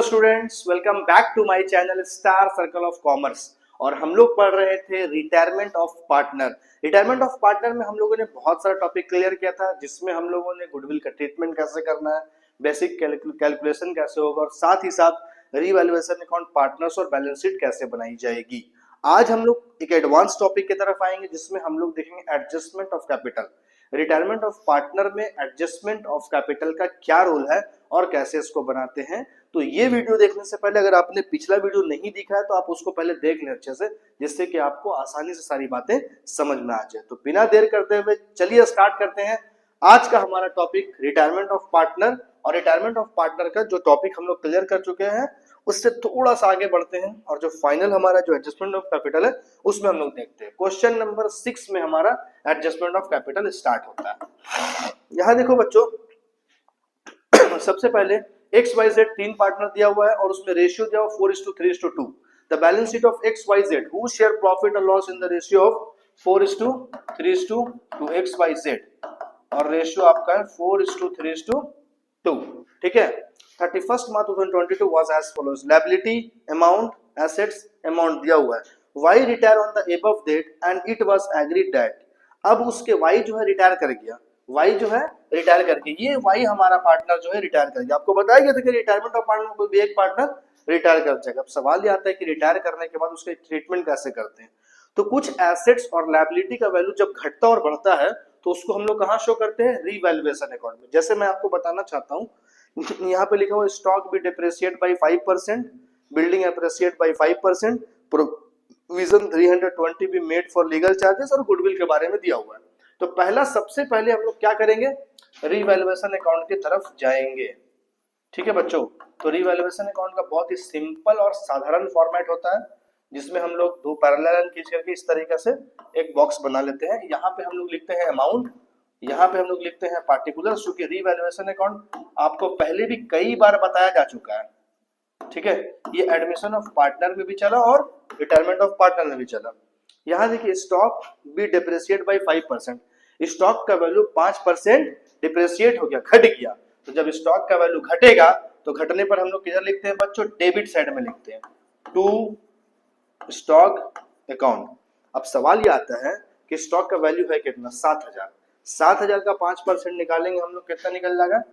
Students, welcome back to my channel star circle of commerce. और हम लोग पढ़ रहे थे retirement of partner. Retirement of partner में हम लोगों ने बहुत सारा टॉपिक क्लियर किया था, जिसमें हम लोगों ने गुडविल का ट्रीटमेंट कैसे करना है, बेसिक कैलकुलेशन कैसे होगा और साथ ही साथ रीवैल्यूएशन अकाउंट, पार्टनर्स और बैलेंस शीट कैसे बनाई जाएगी। आज हम लोग एक एडवांस टॉपिक की तरफ आएंगे, जिसमें हम लोग देखेंगे adjustment of capital. Retirement of partner में एडजस्टमेंट ऑफ कैपिटल का क्या रोल है और कैसे इसको बनाते हैं। तो ये वीडियो देखने से पहले अगर आपने पिछला वीडियो नहीं देखा है तो आप उसको पहले देख लें अच्छे से, जिससे कि आपको आसानी से सारी बातें समझ में आ जाए। तो बिना देर करते हुए चलिए स्टार्ट करते हैं आज का हमारा टॉपिक रिटायरमेंट ऑफ पार्टनर। और रिटायरमेंट ऑफ पार्टनर का जो टॉपिक हम लोग क्लियर कर चुके हैं, उससे थोड़ा सा आगे बढ़ते हैं और जो फाइनल हमारा जो एडजस्टमेंट ऑफ कैपिटल है उसमें हम लोग देखते हैं। क्वेश्चन नंबर 6 में हमारा एडजस्टमेंट ऑफ कैपिटल स्टार्ट होता है। यहां देखो बच्चों, सबसे पहले XYZ तीन पार्टनर दिया हुआ है और उसमें रेशियो दिया हुआ 4:3:2। The balance sheet of XYZ who share profit और loss in the ratio of 4:3:2 XYZ, और रेशियो आपका है 4:3:2। ठीक है। 31st March 2022 was as follows: liability amount, assets amount दिया हुआ है। Y retire on the above date and it was agreed that, अब उसके Y जो है रिटायर कर गया, Y जो है रिटायर करके, ये Y हमारा पार्टनर जो है रिटायर कर गया। आपको बताया गया था कि रिटायरमेंट ऑफ पार्टनर कोई भी एक पार्टनर रिटायर कर जाएगा। अब सवाल ये आता है कि रिटायर करने के बाद उसका ट्रीटमेंट कैसे करते हैं। तो कुछ एसेट्स और लायबिलिटी का वैल्यू जब घटता और बढ़ता है तो उसको हम लोग कहाँ शो करते हैं, रीवैल्यूएशन अकाउंट में। जैसे मैं आपको बताना चाहता हूँ, यहाँ पे लिखा हुआ स्टॉक भी depreciate by 5%, building appreciate by 5%, provision 320 भी मेड फॉर लीगल चार्जेस और गुडविल के बारे में दिया हुआ है। तो पहला सबसे पहले हम लोग क्या करेंगे, रीवैल्यूएशन अकाउंट की तरफ जाएंगे। ठीक है बच्चों। तो रीवैल्यूएशन अकाउंट का बहुत ही सिंपल और साधारण फॉर्मेट होता है, जिसमें हम लोग दो पैरेलल लाइन खींच करके इस तरीके से एक बॉक्स बना लेते हैं। यहाँ पे हम लोग लिखते हैं अमाउंट, यहाँ पे हम लोग लिखते हैं पार्टिकुलर, क्योंकि रीवैल्यूएशन अकाउंट आपको पहले भी कई बार बताया जा चुका है। ठीक है। ये एडमिशन ऑफ पार्टनर में भी चला और रिटायरमेंट ऑफ पार्टनर में भी चला। यहाँ देखिए, स्टॉक भी डिप्रिशिएट बाई 5%, स्टॉक का वैल्यू 5% डिप्रिशिएट हो गया, घट गया। तो जब स्टॉक का वैल्यू घटेगा तो घटने पर हम लोग किधर लिखते हैं बच्चों, डेबिट साइड में लिखते हैं, टू स्टॉक अकाउंट। अब सवाल ये आता है कि स्टॉक का वैल्यू है कितना, 7,000। 7,000 का 5% निकालेंगे हम लोग, कितना निकल जाएगा,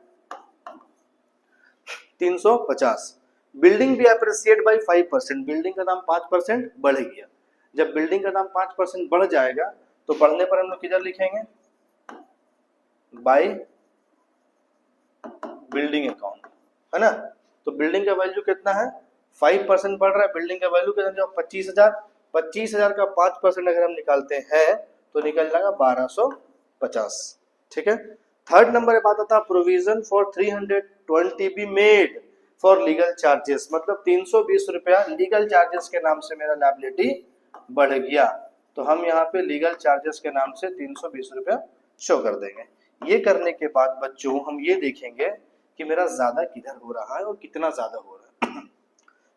350। बिल्डिंग भी अप्रिशिएट बाई 5%, बिल्डिंग का दाम 5% बढ़ गया। जब बिल्डिंग का दाम 5% बढ़ जाएगा तो बढ़ने पर हम लोग किधर लिखेंगे, बाय बिल्डिंग अकाउंट, है ना। तो बिल्डिंग का वैल्यू कितना है, 5% बढ़ रहा है, बिल्डिंग का वैल्यू कितना, जो 25,000, 25,000 का 5% अगर हम निकालते हैं तो निकल जाएगा 1250। ठीक है। थर्ड नंबर पे बात आता है provision for 320 be made for legal charges, मतलब 320 रुपया लीगल चार्जेस के नाम से मेरा लायबिलिटी बढ़ गया। तो हम यहाँ पे लीगल चार्जेस के नाम से 320 रुपया शो कर देंगे। ये करने के बाद बच्चों हम ये देखेंगे कि मेरा ज्यादा किधर हो रहा है और कितना ज्यादा हो रहा है।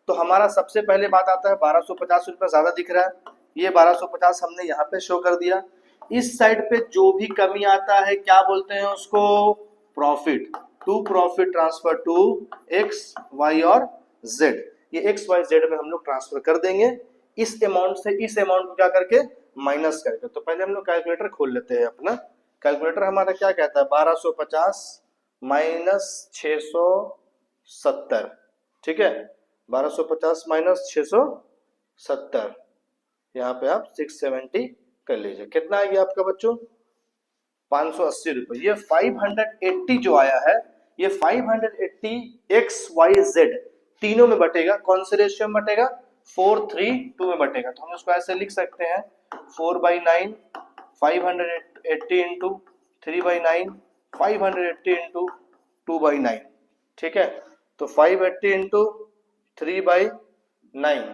तो हमारा सबसे पहले बात आता है 1250 रुपया ज्यादा दिख रहा है, ये 1250 हमने यहाँ पे शो कर दिया। इस साइड पे जो भी कमी आता है क्या बोलते हैं उसको, profit, to profit transfer to X Y और जेड। ये एक्स वाई जेड में हम लोग ट्रांसफर कर देंगे, इस अमाउंट से इस अमाउंट को क्या करके माइनस करके। तो पहले हम लोग कैलकुलेटर खोल लेते हैं अपना। कैलकुलेटर हमारा क्या कहता है, 1250 माइनस 670। ठीक है, 1250 माइनस 670, यहाँ पे आप 670 कर लीजिए। कितना आ गया आपका बच्चों, 580 रुपए। ये 580 जो आया है, ये 580 एक्स वाई जेड तीनों में बटेगा। कौन से रेशियो में बटेगा, 4:3:2 में बटेगा। तो हम उसको ऐसे लिख सकते हैं 4/9, 580 इंटू 3/9, 580 इंटू 2/9। ठीक है। तो 580 इंटू 3/9,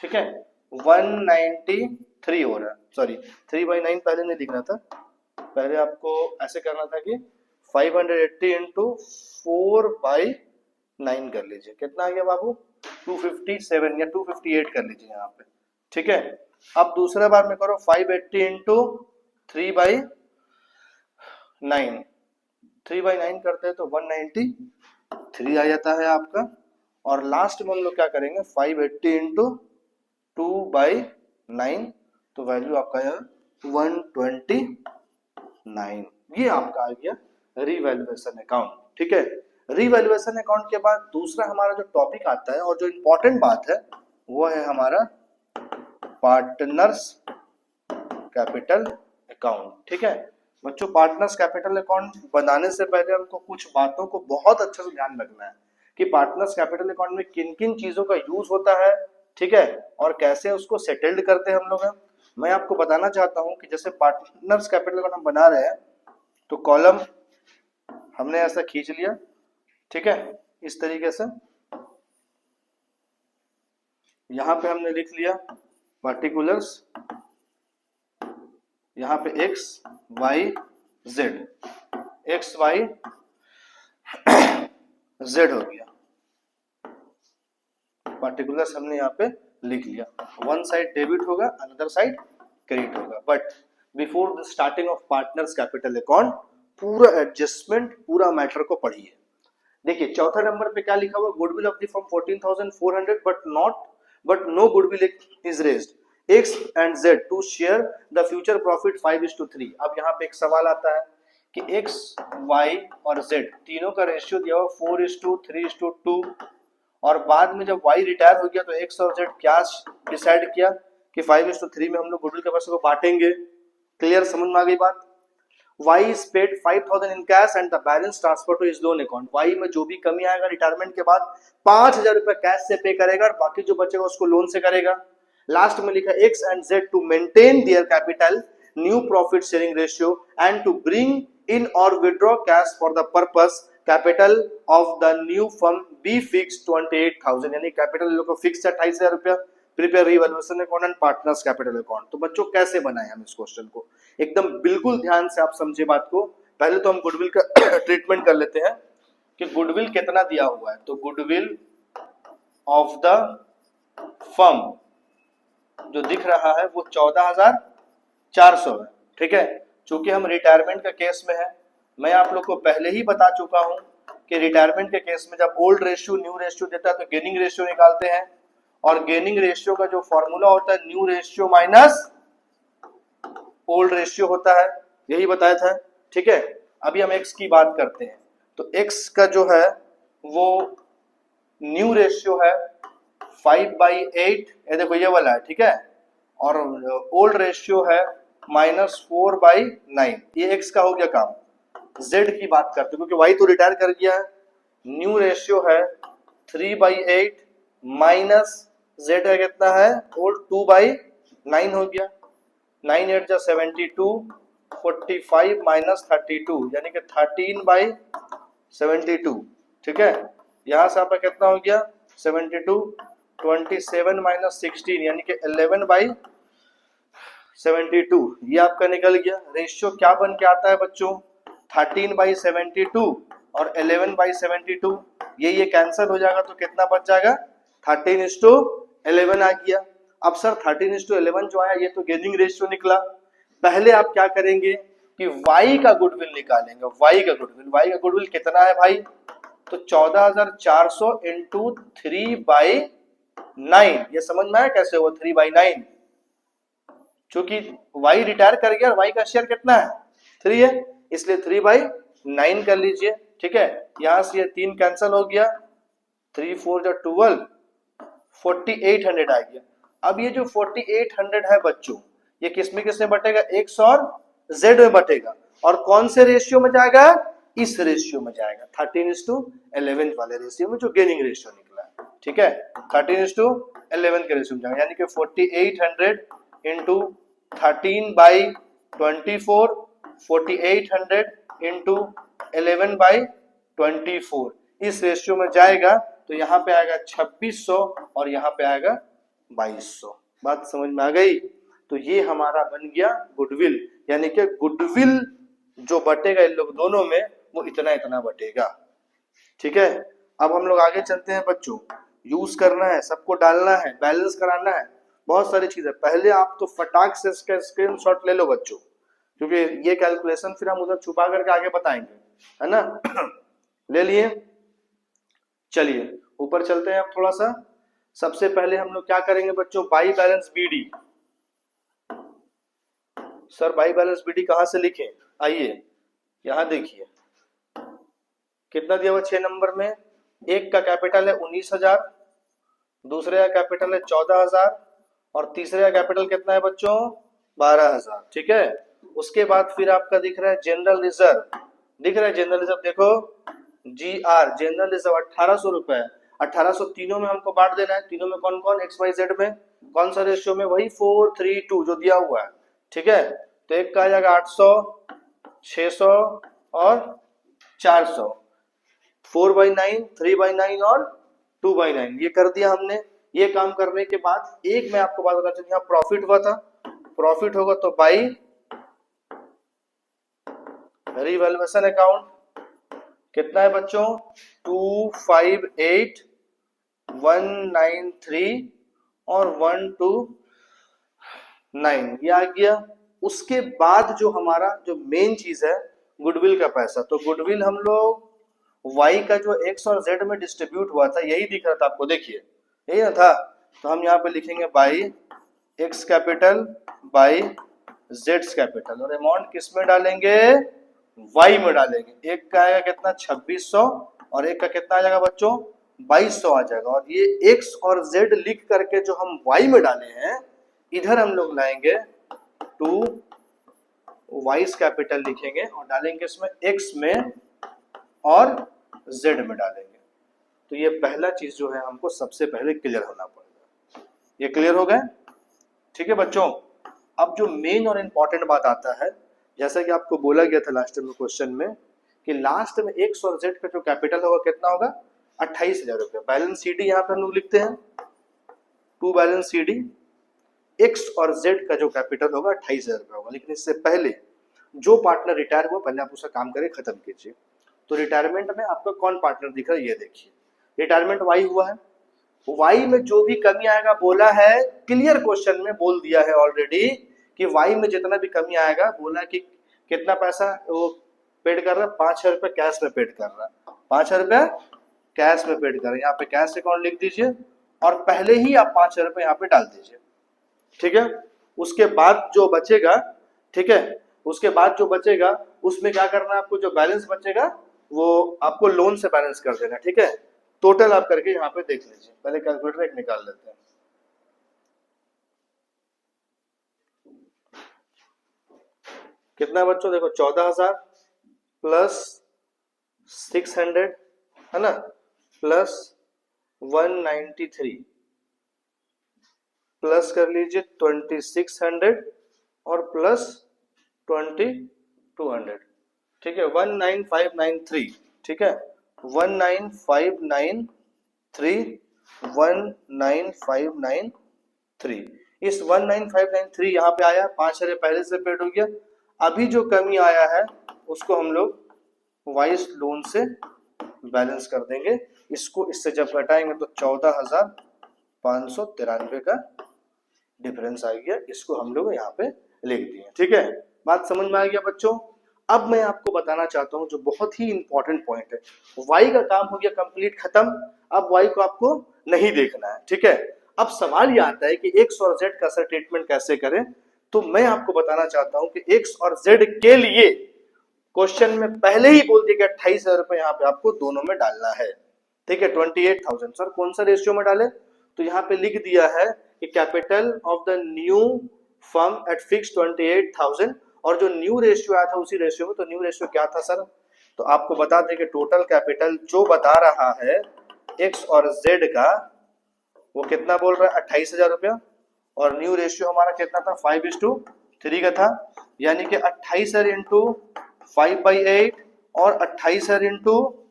ठीक है, 193 हो रहा है। सॉरी, 3/9 पहले नहीं लिखना था, पहले आपको ऐसे करना था कि 580 इंटू 4/9 कर लीजिए। कितना आ गया बाबू, 257 या 258 कर लीजिए यहाँ पे। ठीक है। अब दूसरा बार में करो 580 इंटू 3/9, 3/9 करते हैं तो 193 आ जाता है आपका। और लास्ट में हम लोग क्या करेंगे 580 इंटू 2/9, तो वैल्यू आपका यहाँ 129। ये आपका आ गया रिवैल्यूएशन अकाउंट। ठीक है, रिवैल्यूएशन अकाउंट के बाद दूसरा हमारा जो टॉपिक आता है और जो इम्पोर्टेंट बात है वो है हमारा पार्टनर्स कैपिटल अकाउंट। ठीक है बच्चों, पार्टनर्स कैपिटल अकाउंट बनाने से पहले हमको कुछ बातों को बहुत अच्छे से ध्यान रखना है कि पार्टनर्स कैपिटल अकाउंट में किन किन चीजों का यूज होता है, ठीक है, और कैसे उसको सेटल्ड करते हैं हम लोग। मैं आपको बताना चाहता हूं कि जैसे पार्टनर्स कैपिटल अकाउंट हम बना रहे हैं तो कॉलम हमने ऐसा खींच लिया, ठीक है, इस तरीके से यहां पे हमने लिख लिया पार्टिकुलर्स, यहां पे x y z, x y z हो गया, पार्टिकुलर्स हमने यहाँ पे लिख लिया। वन साइड डेबिट होगा, अनदर साइड क्रेडिट होगा। But before the starting of partners capital account पूरा एडजस्टमेंट, पूरा मैटर को पढ़िए। देखिए चौथा नंबर पे क्या लिखा हुआ, goodwill of the firm 14,400 but no goodwill is raised, X and Z to share the future profit 5:3। अब यहाँ पे एक सवाल आता है कि X, Y और Z तीनों का रेशियो दिया हुआ 4:3:2 और बाद में जब Y रिटायर हो गया तो X और Z क्या डिसाइड किया कि 5:3 में हम लोग गुडविल के पैसे को बांटेंगे। क्लियर, समझ में आ गई बात। Y is paid 5,000 in cash and the balance transfer to his loan account। Y में जो भी कमी आएगा रिटायरमेंट के बाद 5,000 रुपए कैश से पे करेगा और बाकी जो बचेगा उसको लोन से करेगा। लास्ट में लिखा X and Z to maintain their capital, new profit sharing ratio and to bring in or withdraw cash for the purpose, capital of the new firm be fixed 28,000। यानी कैपिटल लोग को fix 28,000 रुपया। Prepare revaluation account and partners capital account. तो बच्चों कैसे बनाए हम इस क्वेश्चन को, एकदम बिल्कुल ध्यान से आप समझे बात को। पहले तो हम गुडविल का ट्रीटमेंट कर लेते हैं कि गुडविल कितना दिया हुआ है। तो गुडविल ऑफ द फर्म जो दिख रहा है वो 14,400 है। ठीक है, चूंकि हम रिटायरमेंट के केस में है, मैं आप लोग को पहले ही बता चुका हूं कि रिटायरमेंट के केस में जब ओल्ड रेशियो न्यू रेशियो देता है तो गेनिंग रेशियो निकालते हैं और गेनिंग रेशियो का जो फॉर्मूला होता है new ratio minus old ratio होता है, यही बताया था। ठीक है, अभी हम एक्स की बात करते हैं तो एक्स का जो है वो न्यू रेशियो है 5/8, ये देखो ये वाला है, ठीक है, और ओल्ड रेशियो है -4/9। ये एक्स का हो गया काम। जेड की बात करते हैं क्योंकि वाई तो रिटायर कर गया है। न्यू रेशियो है 3/8 माइनस जेड है कितना है ओल्ड 2/9 हो गया। 9 8 जा 72, 45 माइनस 32 यानी कि 13/72। ठीक है, यहां से आपका कितना हो गया 72, 27 माइनस 16 यानी कि 11/72। ये आपका निकल गया। रेशियो क्या बन के आता है बच्चों 13/72 और 11/72। ये कैंसिल हो जाएगा तो कितना बच जाएगा 13:11 आ गया। अब सर 13:11 जो आया ये तो गेनिंग रेशियो निकला। पहले आप क्या करेंगे कि y का गुडविल निकालेंगे। y का गुडविल कितना है भाई, तो 14,400 इंटू 3/9। ये समझ में आया कैसे हुआ 3/9, क्योंकि y रिटायर कर गया और y का शेयर कितना है 3 है, इसलिए 3/9 कर लीजिए। ठीक है, यहां से ये 3 कैंसिल हो गया, 3 4 जा 12, 4800 आ गया। अब ये जो 4800 है बच्चों ये किसमें बटेगा, x और z में बटेगा और कौन से रेशियो में जाएगा, इस रेशियो में जाएगा 13:11 वाले रेशियो में जो गेनिंग रेशियो निकला है। ठीक है, 13:11 के रेशियो में जाएगा यानी कि 4800 इंटू 13/24, 4800 इंटू 11/24 इस रेशियो में जाएगा तो यहाँ पे आएगा 2600 और यहाँ पे आएगा 2200। बात समझ में आ गई। तो ये हमारा बन गया गुडविल, यानी कि गुडविल जो बटेगा इन लोग दोनों में वो इतना इतना बटेगा। ठीक है, अब हम लोग आगे चलते हैं बच्चों। यूज करना है, सबको डालना है, बैलेंस कराना है, बहुत सारी चीजें। पहले आप तो फटाक से इसका स्क्रीनशॉट ले लो बच्चों, क्योंकि ये कैलकुलेशन फिर हम उधर छुपा करके आगे बताएंगे, है ना। ले लिए, चलिए ऊपर चलते हैं अब थोड़ा सा। सबसे पहले हम लोग क्या करेंगे बच्चों, by balance BD. Sir by balance BD कहाँ से लिखें, आइए यहाँ देखिए कितना दिया हुआ 6 नंबर में। एक का कैपिटल है 19,000, दूसरे का कैपिटल है 14,000 और तीसरे का कैपिटल कितना है बच्चों 12,000। ठीक है, उसके बाद फिर आपका दिख रहा है जनरल रिजर्व, दिख रहा है जनरल रिजर्व, देखो GR जनरल रिजर्व 1800 रुपए। 1800 तीनों में हमको बांट देना है, तीनों में कौन कौन, XYZ में कौन सा रेशियो में, वही 4:3:2 जो दिया हुआ है। ठीक है, तो एक का आ जाएगा 800, 600 और 400, 4/9, 3/9 और 2/9, ये कर दिया हमने। ये काम करने के बाद एक मैं आपको बात बताना चाहूँ, यहाँ प्रॉफिट हुआ था, प्रॉफिट होगा तो बाई रिवैल्यूएशन अकाउंट कितना है बच्चों 258,193 और 129, ये आ गया। उसके बाद जो हमारा जो मेन चीज है गुडविल का पैसा, तो गुडविल हम लोग y का जो x और z में डिस्ट्रीब्यूट हुआ था यही दिख रहा था आपको, देखिए यही ना था, तो हम यहाँ पे लिखेंगे by x capital by z capital, और अमाउंट किस में डालेंगे y में डालेंगे। एक का आएगा कितना 2600 और एक का कितना आ जाएगा बच्चों 2200 आ जाएगा, और ये x और z लिख करके जो हम y में डाले हैं इधर हम लोग लाएंगे 2 वाइस कैपिटल लिखेंगे और डालेंगे इसमें x में और z में डालेंगे। तो ये पहला चीज जो है हमको सबसे पहले क्लियर होना पड़ेगा। ये क्लियर हो गए, ठीक है बच्चों। अब जो मेन और इम्पोर्टेंट बात आता है, जैसा कि आपको बोला गया था लास्ट में क्वेश्चन में कि लास्ट में x और z का जो कैपिटल होगा कितना होगा 28,000 रुपये। बैलेंस CD यहाँ पे हम लोग लिखते हैं, टू बैलेंस CD, x और z का जो कैपिटल होगा 28,000 रुपये होगा। लेकिन इससे पहले जो पार्टनर रिटायर हुआ पहले आप उसका काम करके खत्म कीजिए। तो रिटायरमेंट में आपका कौन पार्टनर दिख रहा है, ये देखिए रिटायरमेंट वाई हुआ है। वाई में जो भी कमी आएगा बोला है, क्लियर क्वेश्चन में बोल दिया है ऑलरेडी कि वाई में जितना भी कमी आएगा, बोला कि कितना पैसा वो पेड कर रहा है 5,000 रुपये कैश में पेड कर रहा है, 5,000 रुपये कैश में पेड कर रहा है। यहाँ पे कैश अकाउंट लिख दीजिए और पहले ही आप 5,000 रुपये यहाँ पे डाल दीजिए। ठीक है, उसके बाद जो बचेगा, ठीक है, उसके बाद जो बचेगा उसमें क्या करना है आपको, जो बैलेंस बचेगा वो आपको लोन से बैलेंस कर देना। ठीक है, टोटल आप करके यहाँ पे देख लीजिए। पहले कैलकुलेटर एक निकाल लेते हैं। कितना बच्चों देखो 14,000 प्लस 600 है ना, प्लस 193 प्लस कर लीजिए 2600 और प्लस 2200। ठीक है 19593। ठीक है 19593 19593। इस 19593 यहाँ पे आया, 5,000 पहले से पेड हो गया। अभी जो कमी आया है उसको हम लोग वाइस लोन से बैलेंस कर देंगे। इसको इससे जब घटाएंगे तो 14,593 का डिफरेंस आ गया, इसको हम लोग यहाँ पे लिख दिए। ठीक है, बात समझ में आ गया बच्चों। अब मैं आपको बताना चाहता हूँ जो बहुत ही इंपॉर्टेंट पॉइंट है, वाई का काम हो गया कंप्लीट खत्म। अब वाई को आपको नहीं देखना है। ठीक है, अब सवाल ये आता है कि एक्स और जेड का सर ट्रीटमेंट कैसे करें। तो मैं आपको बताना चाहता हूँ कि एक्स और जेड के लिए क्वेश्चन में पहले ही बोल दिया कि 28,000 रुपए यहाँ पे आपको दोनों में डालना है। ठीक है 28,000। सर कौन सा रेशियो में डाले, तो यहाँ पे लिख दिया है कि capital of the new firm at fix 28,000, और जो न्यू रेशियो आया था उसी रेशियो में। तो न्यू रेशियो क्या था सर, तो आपको बता दें कि टोटल कैपिटल जो बता रहा है एक्स और जेड का वो कितना बोल रहा है 28,000 रुपया, और न्यू रेशियो हमारा कितना था 5:3 का था, यानी कि 28,000 इंटू 5/8 और 28,000 इंटू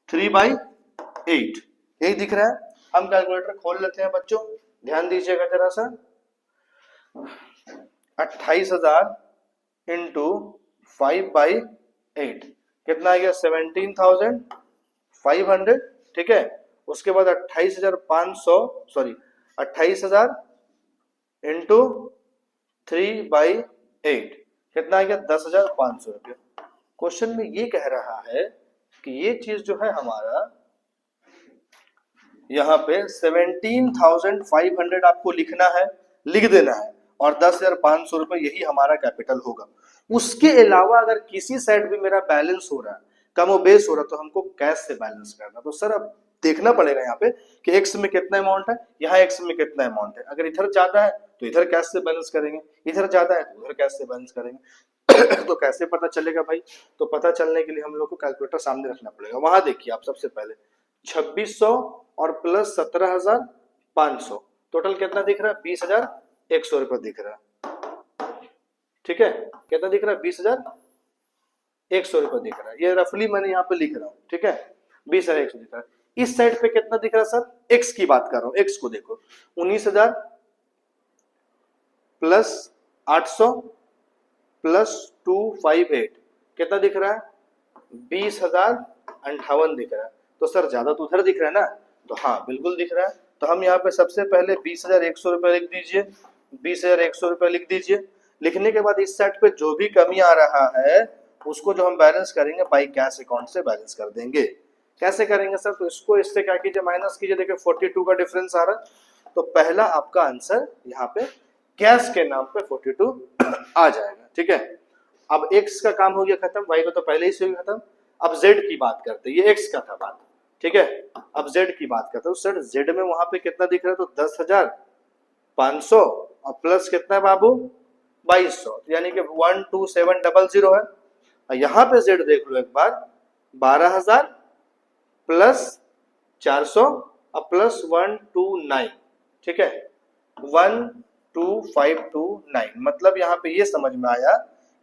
3/8, यही दिख रहा है। हम कैलकुलेटर खोल लेते हैं बच्चों, ध्यान दीजिएगा जरा सा। 28,000 इंटू 5/8 कितना आ गया 17,500। ठीक है, उसके बाद 28,500 सॉरी 28,000 इंटू 3/8 कितना आ गया 10,500 रुपये। क्वेश्चन में ये कह रहा है कि ये चीज जो है हमारा यहाँ पे 17,500 आपको लिखना है, लिख देना है, और 10,500 रुपए यही हमारा कैपिटल होगा। उसके अलावा अगर किसी साइड भी मेरा बैलेंस हो रहा है, कम और बेस हो रहा है, तो हमको कैश से बैलेंस करना। तो सर अब देखना पड़ेगा यहाँ पे कि एक्स में कितना अमाउंट है, यहाँ एक्स में कितना अमाउंट है। अगर इधर ज्यादा है तो इधर कैश से बैलेंस करेंगे, इधर ज्यादा है तो उधर कैश से बैलेंस करेंगे। तो कैसे पता चलेगा भाई? तो पता चलने के लिए हम लोग को कैलकुलेटर सामने रखना पड़ेगा। वहां देखिए आप सबसे पहले 2600 और प्लस 17,500 टोटल कितना दिख रहा है? 20,100 रुपए दिख रहा है। ठीक है, कितना दिख रहा है? 20,100 रुपए दिख रहा है। ये रफली मैंने यहाँ पे लिख रहा हूँ। ठीक है, 20,100 दिख रहा है। इस साइड पे कितना दिख रहा है सर? एक्स की बात कर रहा हूँ। एक्स को देखो, 19,000 प्लस 800 प्लस 258 कितना दिख रहा है? 20,058 दिख रहा है। तो सर ज्यादा तो उधर दिख रहा है ना? तो हाँ बिल्कुल दिख रहा है। तो हम यहाँ पे सबसे पहले 20,100 रुपए लिख दीजिए, 20,100 रुपए लिख दीजिए। लिखने के बाद इस साइड पे जो भी कमी आ रहा है उसको जो हम बैलेंस करेंगे बाई कैश अकाउंट से बैलेंस कर देंगे। कैसे करेंगे सर? तो इसको इससे क्या कीजिए, माइनस कीजिए। देखिए 42 का डिफरेंस आ रहा है, तो पहला आपका आंसर यहाँ पे कैश के नाम पे 42 आ जाएगा। ठीक है, अब x का काम हो गया खत्म, y का तो पहले ही से खत्म। अब z की बात करते हैं, ये x का था बात। ठीक है, अब z की बात करते हैं। सर z में वहां पे कितना दिख रहा है? तो 10,500 और प्लस कितना है बाबू? 2,200, यानी कि 12700 है। और यहाँ पे z देख लो एक बार, 12,000 प्लस 400 और प्लस 129। ठीक है, 12529। मतलब यहाँ पे ये समझ में आया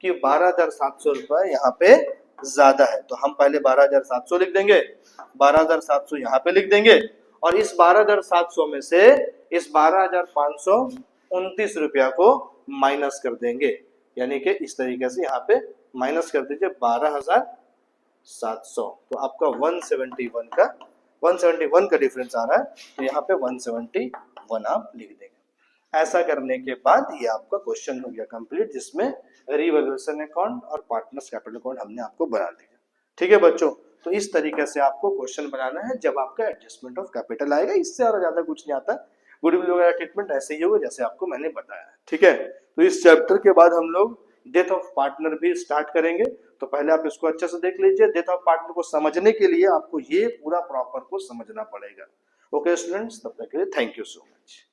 कि 12,700 रुपए यहाँ पे ज्यादा है। तो हम पहले 12,700 लिख देंगे, 12,700 यहाँ पे लिख देंगे, और इस 12,700 में से इस 12,529 रुपया को माइनस कर देंगे। यानी कि इस तरीके से यहाँ पे माइनस कर दीजिए 12,700। तो आपका 171 का डिफरेंस आ रहा है, तो यहाँ पे 171 आप लिख देंगे। ऐसा करने के बाद ये आपका क्वेश्चन हो गया कंप्लीट, जिसमें रिवैल्यूएशन अकाउंट और पार्टनर्स कैपिटल अकाउंट हमने आपको बना दिया। ठीक है बच्चों, तो इस तरीके से आपको क्वेश्चन बनाना है जब आपका एडजस्टमेंट ऑफ कैपिटल आएगा। इससे और ज्यादा कुछ नहीं आता। गुडविल वगैरह ट्रीटमेंट ऐसे ही होगा जैसे आपको मैंने बताया। ठीक है, तो इस चैप्टर के बाद हम लोग डेथ ऑफ पार्टनर भी स्टार्ट करेंगे। तो पहले आप इसको अच्छे से देख लीजिए। डेथ ऑफ पार्टनर को समझने के लिए आपको ये पूरा प्रॉपर को समझना पड़ेगा। ओके स्टूडेंट्स, तब तक के लिए थैंक यू सो मच।